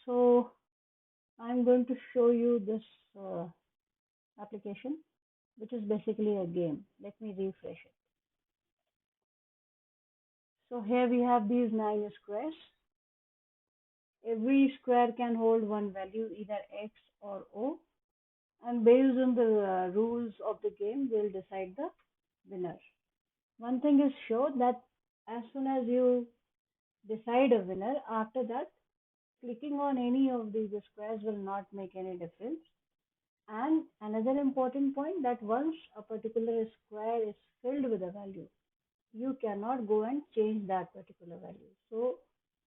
So I'm going to show you this uh, application, which is basically a game. Let me refresh it. So here we have these 9 squares. Every square can hold one value, either X or O. And based on the rules of the game, we'll decide the winner. One thing is sure that as soon as you decide a winner, after that, clicking on any of these squares will not make any difference. And another important point that once a particular square is filled with a value, you cannot go and change that particular value. So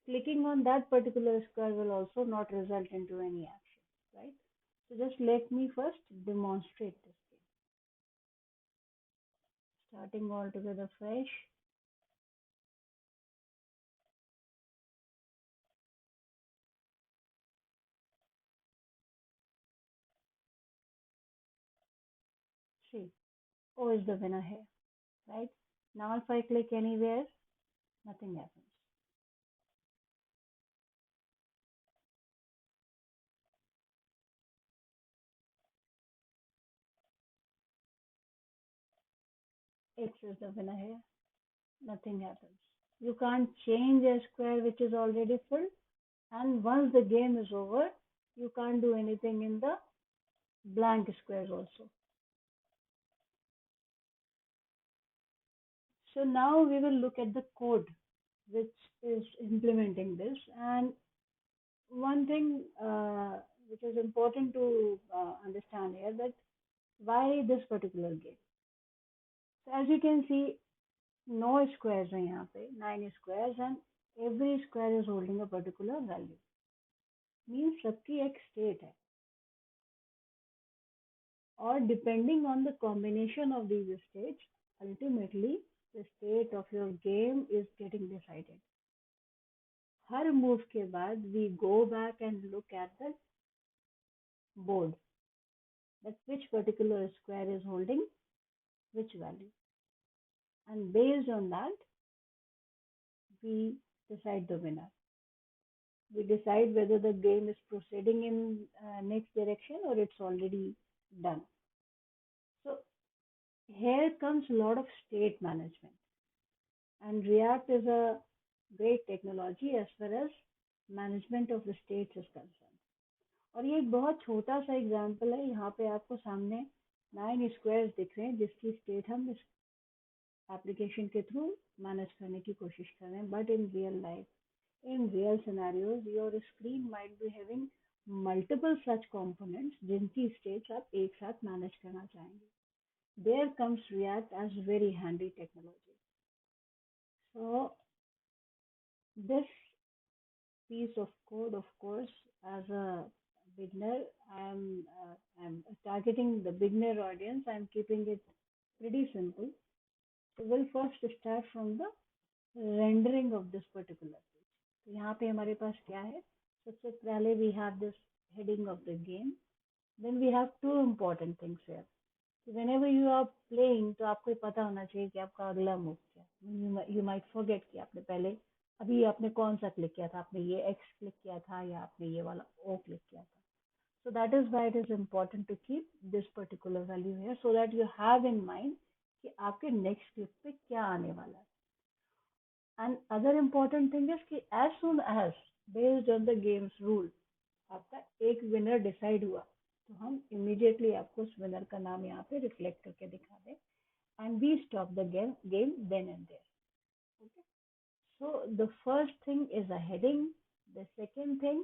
clicking on that particular square will also not result into any action, right? So just let me first demonstrate this thing. Starting all together fresh. See, O is the winner here, right? Now if I click anywhere, nothing happens. X is the winner here, nothing happens. You can't change a square which is already full, and once the game is over, you can't do anything in the blank squares also. So now we will look at the code which is implementing this. And one thing which is important to understand here, that why this particular game. So as you can see, no squares हैं यहाँ पे, 9 squares, and every square is holding a particular value. Means सबकी एक state है, or depending on the combination of these states, ultimately the state of your game is getting decided. Her move के बाद we go back and look at the board, that which particular square is holding which value, and based on that we decide the winner. We decide whether the game is proceeding in next direction or it's already done. So here comes a lot of state management, and React is a great technology as far as management of the states is concerned. और ये एक बहुत छोटा सा example है, यहाँ पे आपको सामने 9 स्क्वायर्स दिख रहे हैं जिसकी स्टेट हम इस एप्लीकेशन के थ्रू मैनेज करने की कोशिश कर रहे हैं. But in real life, in real scenarios, your screen might be having multiple such components जिनकी states आप एक साथ manage करना चाहेंगे. There comes React as very handy technology. So this piece of code, of course, as a beginner, I'm targeting the beginner audience. I'm keeping it pretty simple. So we'll first start from the rendering of this particular page. तो यहाँ पे हमारे पास क्या है? सबसे पहले we have this heading of the game. Then we have two important things here. So whenever you are playing, तो आपको पता होना चाहिए कि आपका अगला मूव क्या. You might forget कि आपने पहले अभी आपने कौन सा क्लिक किया था, आपने ये X क्लिक किया था या आपने ये वाला O क्लिक किया था. So that is why it is important to keep this particular value here, so that you have in mind कि आपके next क्लिक पे क्या आने वाला है. And other important thing is कि as soon as based on the game's rule आपका एक winner decide हुआ, तो हम immediately आपको उस winner का नाम यहाँ पे reflect करके दिखा दें, and we stop the game then and there. Okay. So the first thing is a heading. The second thing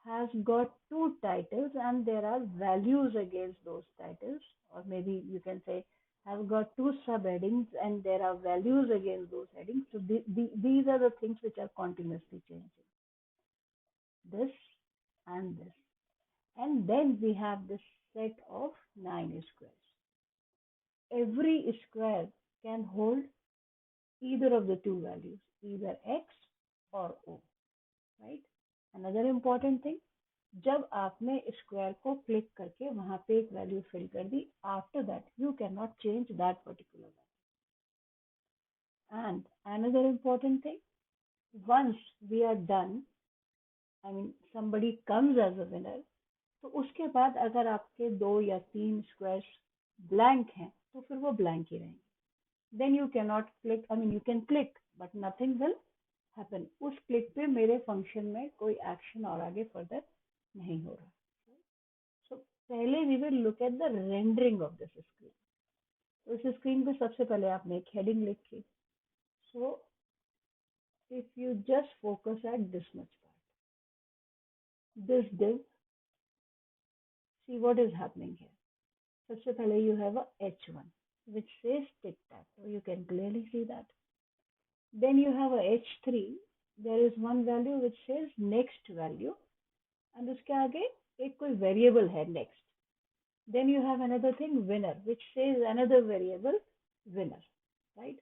has got two titles and there are values against those titles, or maybe you can say have got two subheadings and there are values against those headings. So these are the things which are continuously changing. This and this. And then we have this set of 9 squares. Every square can hold either of the two values, either X or O, right? Another important thing, जब आपने square को click करके वहां पे एक value फिल कर दी, after that you can not change that particular value. And another important thing, once we are done I mean somebody comes as a winner, तो उसके बाद अगर आपके 2 या 3 स्क्वायर्स ब्लैंक हैं तो फिर वो ब्लैंक ही रहेंगे। Then you can not click, I mean you can click but nothing will happen. उस क्लिक पे मेरे फंक्शन में कोई एक्शन और आगे फर्दर नहीं हो रहा। सो पहले we will look at the rendering of this screen. तो इस स्क्रीन पे सबसे पहले आपने एक हेडिंग लिखी। So if you just focus at this much part, this div, see what is happening here. सबसे पहले you have a H1 which says tic tac, so you can clearly see that. Then you have a H3, there is one value which says next value, and उसके आगे एक कोई variable है next. Then you have another thing winner which says another variable winner, right?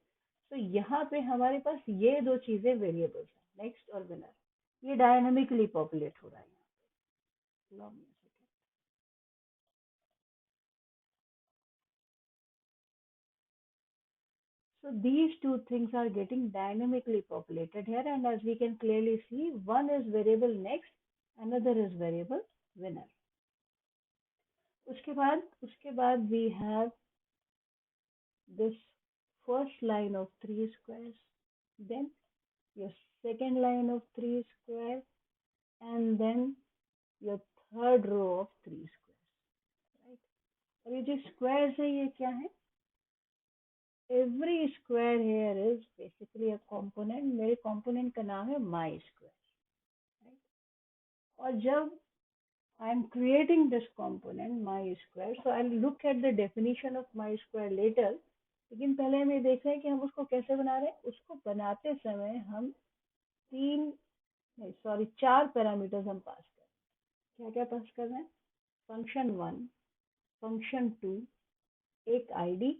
So यहाँ पे हमारे पास ये दो चीजें variables हैं, next और winner. ये dynamically populate हो रहा है यहाँ पे। Allow me a second. So these two things are getting dynamically populated here, and as we can clearly see, one is variable next, another is variable winner. उसके बाद we have this first line of 3 squares, then your second line of 3 squares, and then your third row of 3 squares, right? और ये जो squares है ये क्या है? Every square here is basically a component. मेरे component का नाम है my square, right? और जब I am creating this component my square, so I'll look at the definition of my square later. लेकिन पहले हमें देख रहे हैं कि हम उसको कैसे बना रहे हैं। उसको बनाते समय हम तीन नहीं सॉरी 4 पैरामीटर्स हम पास कर रहे हैं। क्या क्या पास कर रहे हैं? फंक्शन 1, फंक्शन 2, एक आईडी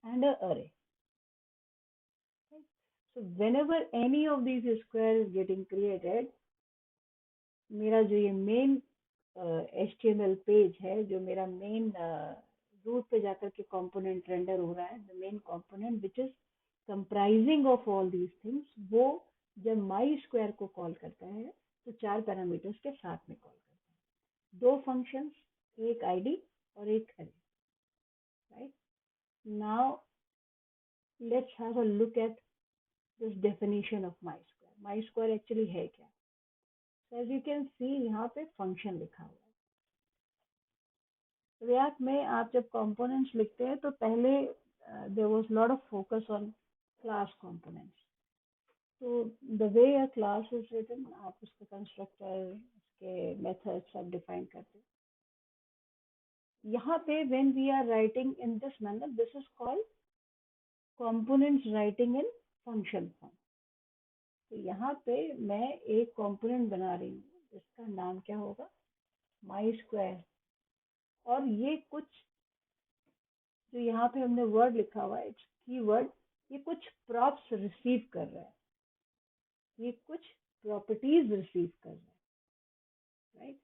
एंड अ अरे। So whenever any of these square is getting created, मेरा जो ये मेन HTML पेज है, जो मेरा मेन रूट पे जाकर के कंपोनेंट रेंडर हो रहा है, the main component which is comprising of all these things, वो जब माई स्क्वायर को कॉल करता है तो 4 पैरामीटर्स के साथ में कॉल करता है। दो फंक्शंस, एक आईडी और एक अरे, right? Now let's have a look at this definition of my square. My square actually है क्या? एज यू कैन सी यहाँ पे फंक्शन लिखा हुआ है। रिएक्ट में आप जब कंपोनेंट्स लिखते हैं तो पहले there was lot of focus on class components. तो the way a class is written, आप उसके कंस्ट्रक्टर, उसके मेथड्स सब डिफाइन करते हैं। यहाँ पे when we are writing in this manner, this is called components writing in function form. तो यहाँ पे मैं एक कंपोनेंट बना रही हूँ जिसका नाम क्या होगा? माई स्क्वायर। और ये कुछ जो यहाँ पे हमने वर्ड लिखा हुआ है कीवर्ड, ये कुछ प्रॉप्स रिसीव कर रहा है, ये कुछ प्रॉपर्टीज रिसीव कर रहा है, राइट?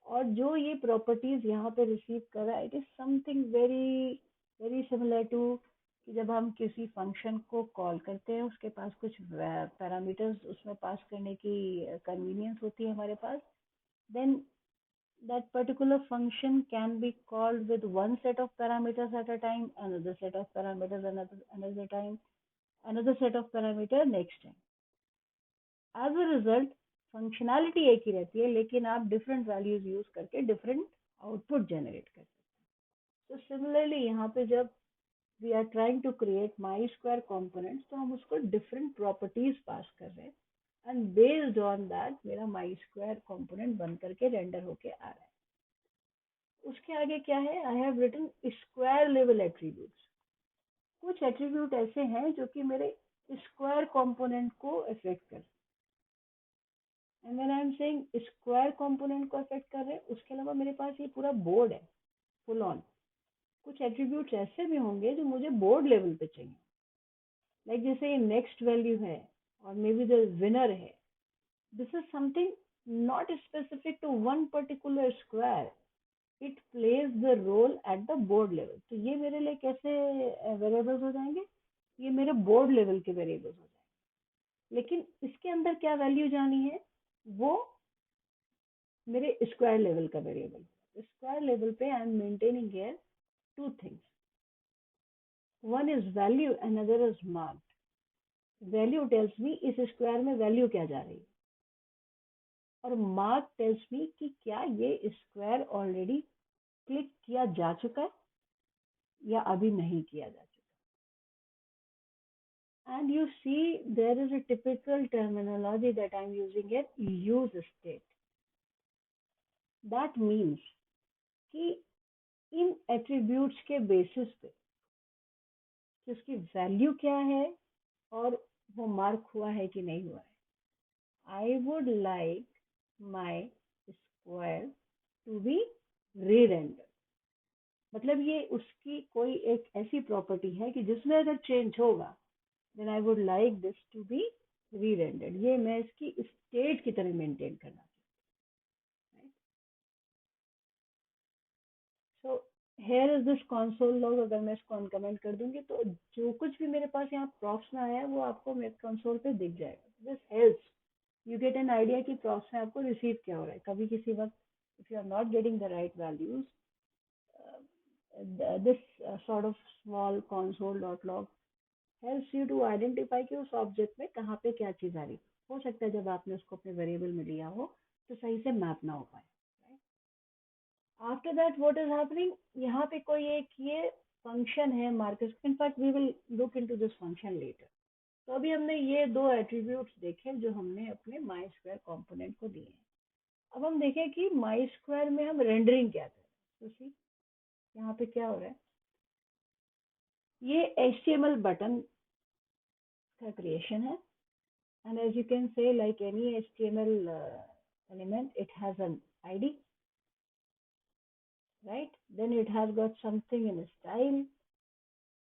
और जो ये प्रॉपर्टीज यहाँ पे रिसीव कर रहा है, it is something very very similar to कि जब हम किसी फंक्शन को कॉल करते हैं, उसके पास कुछ पैरामीटर्स उसमें पास करने की कन्वीनियंस होती है हमारे पास, then that particular function can be called with one set of parameters at a time, another set of parameters another time, another set of parameter next time. As a result, functionality एक ही रहती है, लेकिन आप different values use करके different output generate कर सकते हैं। तो सिमिलरली यहाँ पे जब we are trying to create my square components, तो हम उसको डिफरेंट प्रॉपर्टीज पास कर रहे हैं, एंड बेस्ड ऑन दैट मेरा माई स्क्वायर कॉम्पोनेंट बन करके रेंडर होके आ रहा है। उसके आगे क्या है? I have written square level attributes. कुछ एट्रीब्यूट ऐसे हैं जो कि मेरे स्क्वायर कंपोनेंट को अफेक्ट कर, and when I am saying square component को अफेक्ट कर रहे हैं, उसके अलावा मेरे पास ये पूरा बोर्ड है फुल ऑन। कुछ एट्रीब्यूट्स ऐसे भी होंगे जो मुझे बोर्ड लेवल पे चाहिए, लाइक जैसे ये नेक्स्ट वैल्यू है और मे बी द विनर है। This is something not specific to one particular square, it plays the role at the board level. तो ये मेरे लिए कैसे वेरिएबल्स हो जाएंगे? ये मेरे बोर्ड लेवल के वेरिएबल्स हो जाएंगे। लेकिन इसके अंदर क्या वैल्यू जानी है? वो मेरे स्क्वायर लेवल का वेरिएबल। स्क्वायर लेवल पे I am maintaining here two things. One is value, another is marked. Value tells me इस स्क्वायर में वैल्यू क्या जा रही है, और मार्क टेल्स मी कि क्या ये स्क्वायर ऑलरेडी क्लिक किया जा चुका है या अभी नहीं किया जा चुका। And you see, there is a typical terminology that I'm using here, use state. That means कि इन एट्रीब्यूट्स के बेसिस पे कि उसकी वैल्यू क्या है और वो मार्क हुआ है कि नहीं हुआ है, I would like my square to be re-rendered. मतलब ये उसकी कोई एक ऐसी प्रॉपर्टी है कि जिसमें अगर चेंज होगा then I would like this to be re-rendered. ये मैं इसकी स्टेट की तरह मेंटेन करना चाहती हूँ। So here is this console log. अगर मैं इसको अनकमेंट कर दूंगी तो जो कुछ भी मेरे पास यहाँ प्रॉप्स में आया है वो आपको मेरे कंसोल पे दिख जाएगा। This helps you get an idea कि प्रॉप्स में आपको रिसीव क्या हो रहा है। कभी किसी वक्त if you are not getting the right values, this sort of small console.log helps you to identify कि उस ऑब्जेक्ट में कहाँ पे क्या चीज आ रही हो सकता है। जब आपने उसको अपने वेरिएबल में लिया हो तो सही से मैप ना हो पाए। After that what is happening, यहाँ पे कोई एक ये फंक्शन है marks. In fact we will look into this function later. तो अभी हमने ये दो एट्रीब्यूट्स देखे जो हमने अपने माई स्क्वायर कॉम्पोनेंट को दिए हैं। अब हम देखें कि माई स्क्वायर में हम रेंडरिंग क्या करें। तो सी यहाँ पे क्या हो रहा है, ये HTML बटन का क्रिएशन है। And as you can say like any HTML element, it has an ID, right? Then it has got something in style,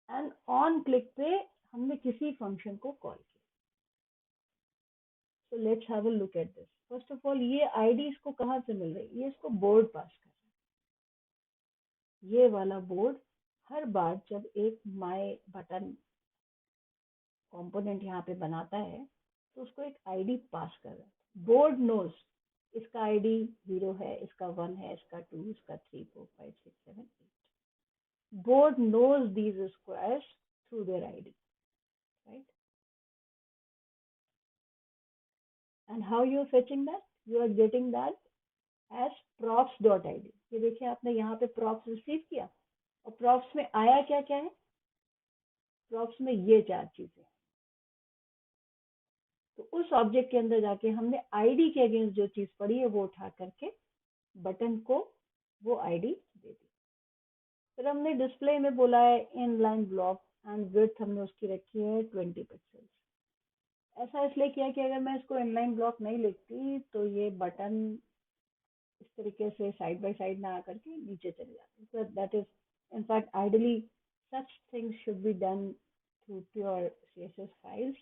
and on click पे हमने किसी फंक्शन को कॉल किया। So let's have a look at this. First of all, ये ID इसको कहाँ से मिल रही है? ये इसको बोर्ड पास कर रहा है। ये वाला बोर्ड हर बार जब एक माई बटन कंपोनेंट यहाँ पे बनाता है तो उसको एक आईडी पास कर रहा है। बोर्ड नोज इसका आईडी 0 है, इसका 1 है, इसका 2, इसका 3, 4, 5, 6, 7, 8। Board knows these squares through their ID, right? And how you are fetching that? You are getting that as props.id। ये देखिए आपने यहाँ पे props रिसीव किया और props में आया क्या क्या है। props में ये चार चीजें। तो उस ऑब्जेक्ट के अंदर जाके हमने आईडी के अगेंस्ट जो चीज पड़ी है वो उठा करके बटन को वो आईडी दे दी। फिर हमने डिस्प्ले में बोला है in line block and width हमने उसकी रखी है 20 पिक्सल्स। ऐसा इसलिए किया कि अगर मैं इसको इनलाइन ब्लॉक नहीं लिखती तो ये बटन इस तरीके से साइड बाय साइड ना आकर के नीचे चले जाते। So that is in fact ideally such things should be done through pure CSS files,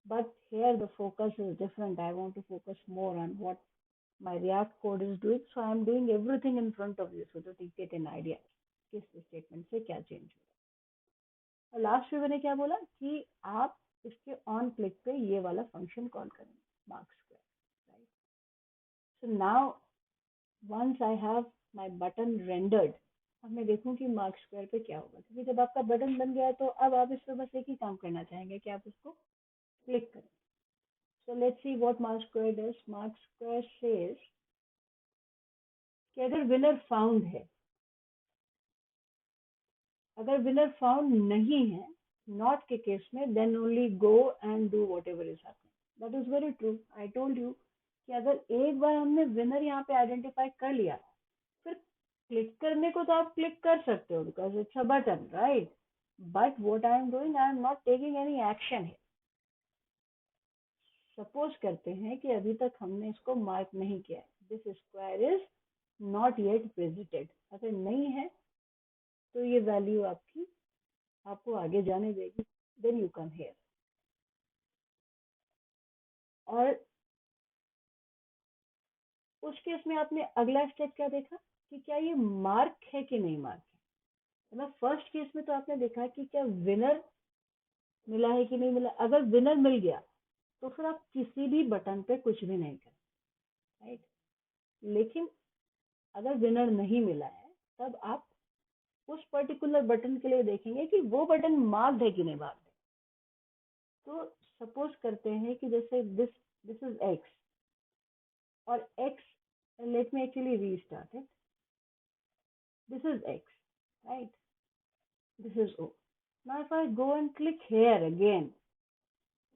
but here the focus is different. I want to focus more on what my React code is doing, so I am doing everything in front of you so that you get an idea किस statement से क्या change हो रहा है। और last में मैंने क्या बोला कि आप इसके ऑन क्लिक पे ये वाला फंक्शन कॉल करेंगे mark square, right? So now once I have my button rendered, अब मैं देखूं कि मार्क स्क्वायर पे क्या होगा। क्योंकि जब आपका बटन बन गया तो अब आप इस पर बस एक ही काम करना चाहेंगे कि आप उसको क्लिक करें। So let's see what mark square does. Mark square says कि अगर विनर फाउंड है, अगर विनर फाउंड नहीं है नॉट के केस में, then only go and do whatever is happening. That is very true. I told you कि अगर एक बार हमने विनर यहाँ पे आइडेंटिफाई कर लिया फिर क्लिक करने को तो आप क्लिक कर सकते हो because it's a button, right? But what I am doing, I am not taking any action है। सपोज करते हैं कि अभी तक हमने इसको मार्क नहीं किया है, this square is not yet visited. अगर नहीं है तो ये वैल्यू आपकी आपको आगे जाने देगी। Then you come here. और उस केस में आपने अगला स्टेप क्या देखा कि क्या ये मार्क है कि नहीं मार्क है। मतलब फर्स्ट केस में तो आपने देखा कि क्या विनर मिला है कि नहीं मिला। अगर विनर मिल गया तो फिर आप किसी भी बटन पे कुछ भी नहीं करें, राइट? लेकिन अगर विनर नहीं मिला है तब आप उस पर्टिकुलर बटन के लिए देखेंगे कि वो बटन मार्क्ड है कि नहीं मार्क्ड है। तो सपोज करते हैं कि जैसे दिस इज एक्स और x, let me actually restart it, this is x, right? This is o. Now if I go and click here again,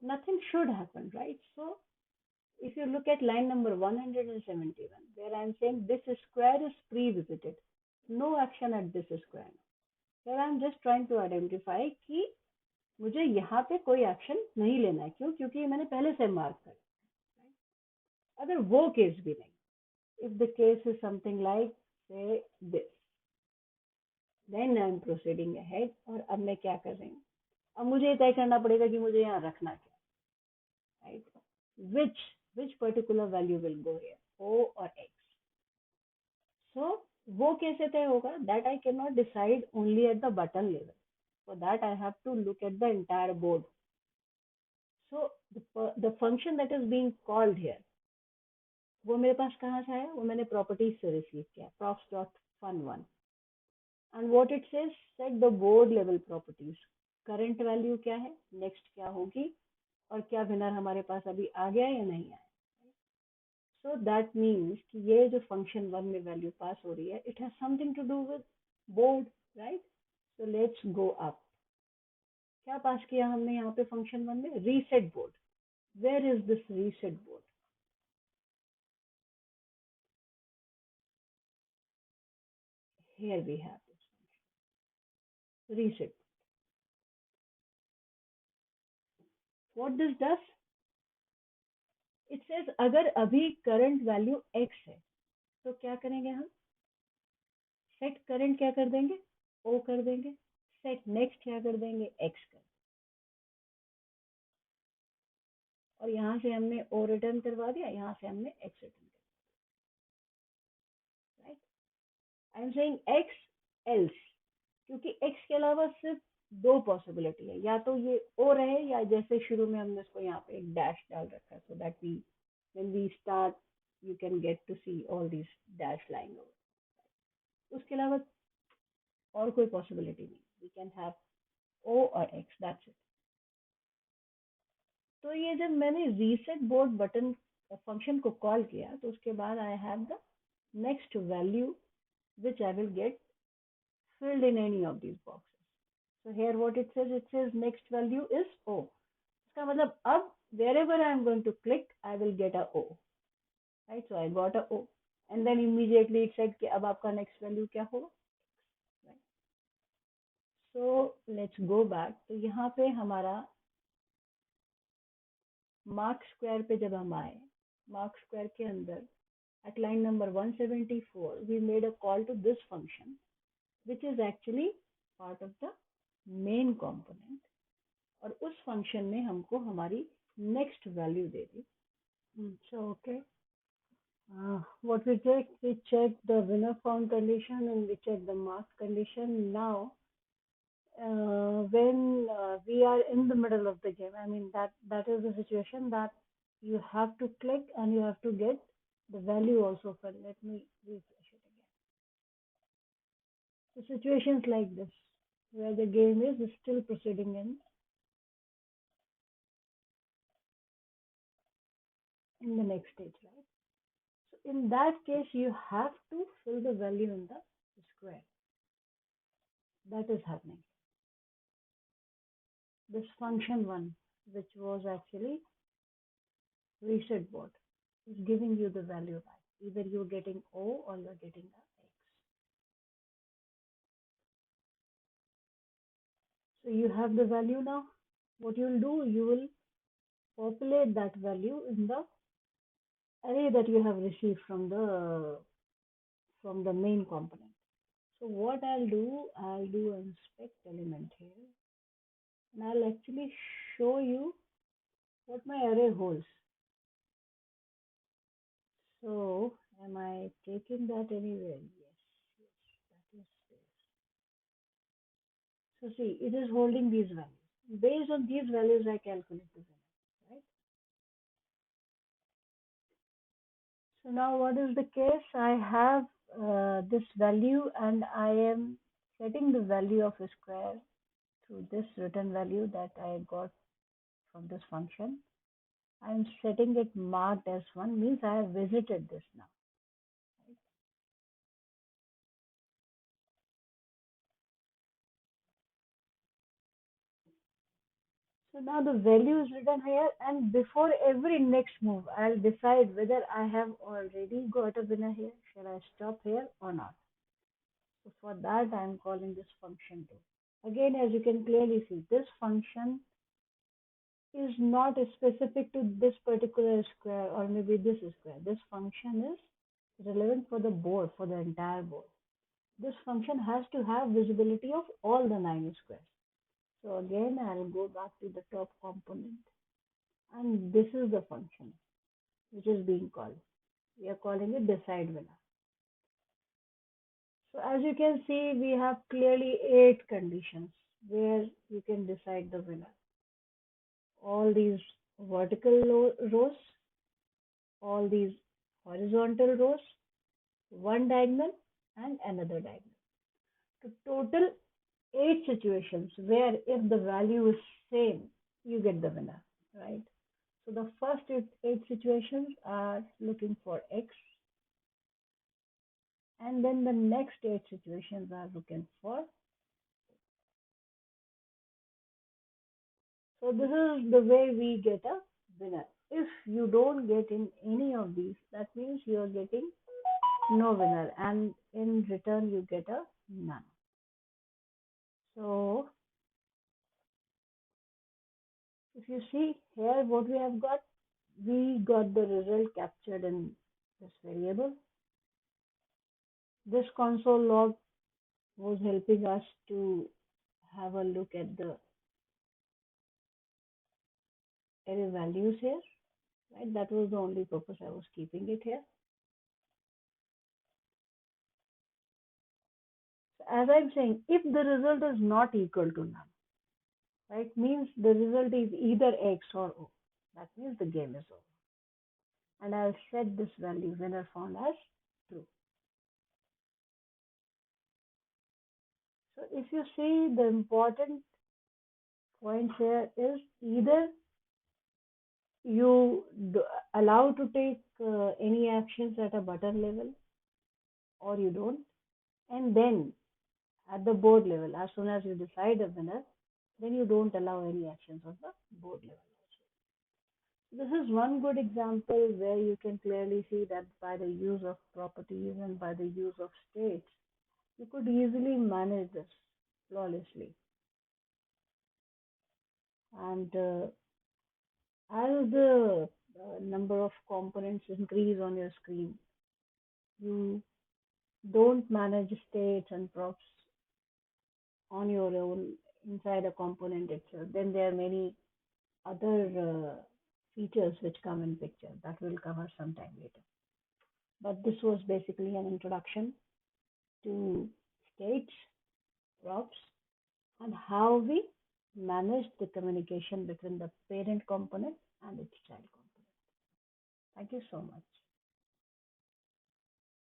nothing should happen, right? So if you look at line number 171, where I'm saying this square is pre-visited, no action at this square. Here I'm just trying to identify कि मुझे यहाँ पे कोई action नहीं लेना है, क्यों? क्योंकि ये मैंने पहले से मार्क कर। अगर वो केस भी नहीं, if the case is something like say this, then I'm proceeding ahead, और अब मैं क्या कर रही हूँ, अब मुझे ये तय करना पड़ेगा कि मुझे यहाँ रखना क्या, right? Which particular value will go here, O और एक्स। सो वो कैसे तय होगा, that I can not decide only at the button level, for that I have to look at the entire board. So the function that is being called here, वो मेरे पास कहाँ से आया, वो मैंने प्रॉपर्टीज से रिसीव किया, props dot fun one, and what it says, set the board level properties, current value क्या है, नेक्स्ट क्या होगी, और क्या विनर हमारे पास अभी आ गया या नहीं आया। सो दैट मीन्स कि ये जो फंक्शन वन में वैल्यू पास हो रही है, it has something to do with board, right? So let's go up. क्या पास किया हमने यहाँ पे फंक्शन वन में, reset board. Where is this reset board, here we have this function reset. What this does, it says अगर अभी current value x है तो क्या करेंगे हम, सेट करंट क्या कर देंगे, o कर देंगे, सेट नेक्स्ट क्या कर देंगे, x कर, और यहाँ से हमने o रिटर्न करवा दिया, यहाँ से हमने x रिटर्न कर दिया, right? I am saying x else, क्योंकि x के अलावा सिर्फ दो पॉसिबिलिटी है, या तो ये o रहे, या जैसे शुरू में हमने इसको यहाँ पे एक डैश डाल रखा है, so that we when we start you can get to see all these dash line over, उसके अलावा और कोई पॉसिबिलिटी नहीं, वी कैन हैव o और x, दैट्स इट। तो ये जब मैंने रीसेट बोर्ड बटन फंक्शन को कॉल किया, तो उसके बाद I have the next value which I will get filled in any of these boxes. So here what it says next value is O. इसका मतलब अब wherever I am going to click, I will get a O. Right? So I got a O. And then immediately it said कि अब आपका next value क्या होगा? Right? So let's go back. तो यहाँ पे हमारा मार्क स्क्वायर पे जब हम आए, मार्क स्क्वायर के अंदर at line number 174, we made a call to this function, which is actually part of the main component, और उस फंक्शन ने हमको हमारी next value they the. So okay, what we check the winner found condition and we check the mark condition. Now when we are in the middle of the game, I mean that is the situation that you have to click and you have to get the value also for, let me refresh it again. So situations like this where the game is still proceeding in the next stage, right? So in that case, you have to fill the value in the square. That is happening. This function one, which was actually reset board, is giving you the value back. Either you're getting O or you're getting the X. So you have the value now. What you'll do, you will populate that value in the array that you have received from the main component. So what I'll do inspect element here, and I'll actually show you what my array holds. So am I taking that anywhere? Yes, yes, that is there. So see, it is holding these values. Based on these values, I calculate the value, right? So now what is the case? I have this value and I am setting the value of a square through this return value that I got from this function. I'm setting it marked as 1 means I have visited this now. So now the value is written here, and before every next move, I'll decide whether I have already got a winner here. Shall I stop here or not? So for that, I'm calling this function too. Again, as you can clearly see, this function is not specific to this particular square or maybe this square. This function is relevant for the board, for the entire board. This function has to have visibility of all the 9 squares. So again, I'll go back to the top component, and this is the function which is being called. We are calling it decide winner. So as you can see, we have clearly 8 conditions where you can decide the winner. All these vertical rows, all these horizontal rows, one diagonal and another diagonal. So total 8 situations where if the value is same, you get the winner, right? So the first eight situations are looking for X, and then the next 8 situations are looking for. So this is the way we get a winner. If you don't get in any of these, that means you are getting no winner, and in return you get a none. So if you see here what we got the result captured in this variable. This console log was helping us to have a look at the array values here, right? That was the only purpose I was keeping it here. So as I'm saying, if the result is not equal to none, right, means the result is either X or O. That means the game is over. And I'll set this value winner found as true. So if you see, the important point here is either you allow to take any actions at a button level or you don't. And then at the board level, as soon as you decide a winner, then you don't allow any actions on the board level. This is one good example where you can clearly see that by the use of properties and by the use of states, you could easily manage this flawlessly. And as the number of components increase on your screen, you don't manage states and props on your own inside a component itself. Then there are many other features which come in picture that we'll cover sometime later. But this was basically an introduction to states, props, and how we manage the communication between the parent component and its child component. Thank you so much.